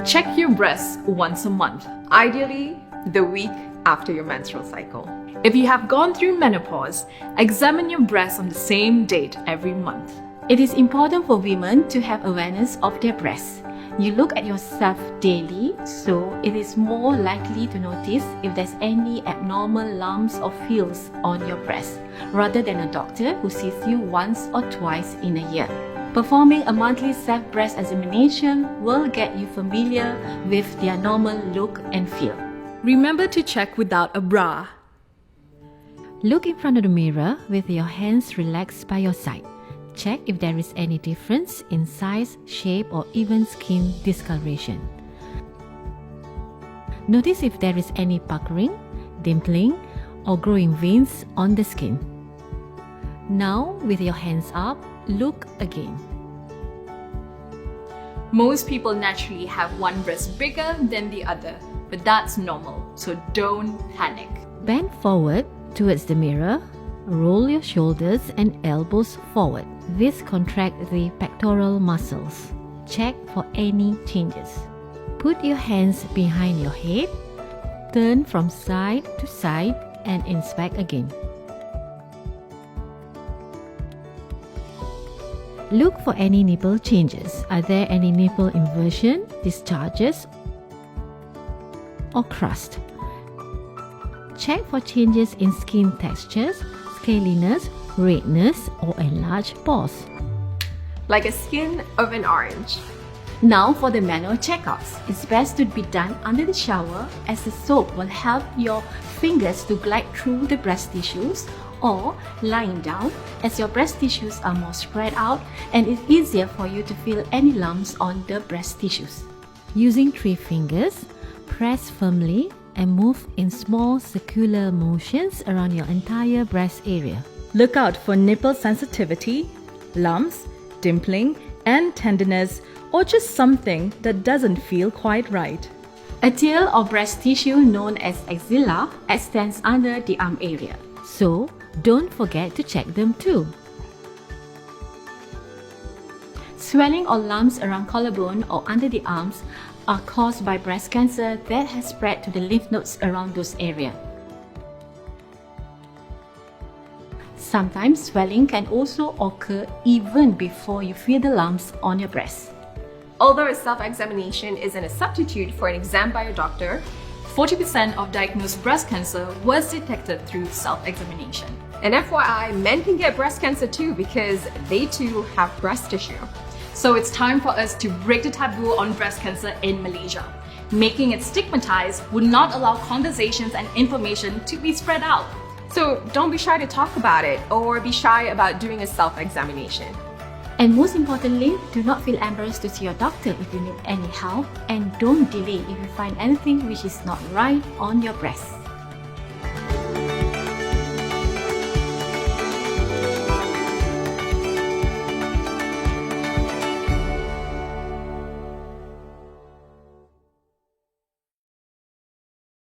Check your breasts once a month, ideally the week after your menstrual cycle. If you have gone through menopause, examine your breasts on the same date every month. It is important for women to have awareness of their breasts. You look at yourself daily, so it is more likely to notice if there's any abnormal lumps or fills on your breast, rather than a doctor who sees you once or twice in a year. Performing a monthly self-breast examination will get you familiar with their normal look and feel. Remember to check without a bra. Look in front of the mirror with your hands relaxed by your side. Check if there is any difference in size, shape, or even skin discoloration. Notice if there is any puckering, dimpling, or growing veins on the skin. Now, with your hands up, look again. Most people naturally have one breast bigger than the other, but that's normal, so don't panic. Bend forward towards the mirror. Roll your shoulders and elbows forward. This contracts the pectoral muscles. Check for any changes. Put your hands behind your head. Turn from side to side and inspect again. Look for any nipple changes. Are there any nipple inversion, discharges, or crust? Check for changes in skin textures, scaliness, redness, or enlarged pores. Like a skin of an orange. Now for the manual checkups. It's best to be done under the shower, as the soap will help your fingers to glide through the breast tissues, or lying down, as your breast tissues are more spread out and it's easier for you to feel any lumps on the breast tissues. Using 3 fingers, press firmly and move in small circular motions around your entire breast area. Look out for nipple sensitivity, lumps, dimpling, and tenderness, or just something that doesn't feel quite right. A tail or breast tissue known as axilla extends under the arm area, so don't forget to check them too. Swelling or lumps around collarbone or under the arms are caused by breast cancer that has spread to the lymph nodes around those areas. Sometimes swelling can also occur even before you feel the lumps on your breast. Although a self-examination isn't a substitute for an exam by your doctor, 40% of diagnosed breast cancer was detected through self-examination. and FYI, men can get breast cancer too because they too have breast tissue. So it's time for us to break the taboo on breast cancer in Malaysia. Making it stigmatized would not allow conversations and information to be spread out. So don't be shy to talk about it or be shy about doing a self-examination. And most importantly, do not feel embarrassed to see your doctor if you need any help, and don't delay if you find anything which is not right on your breast.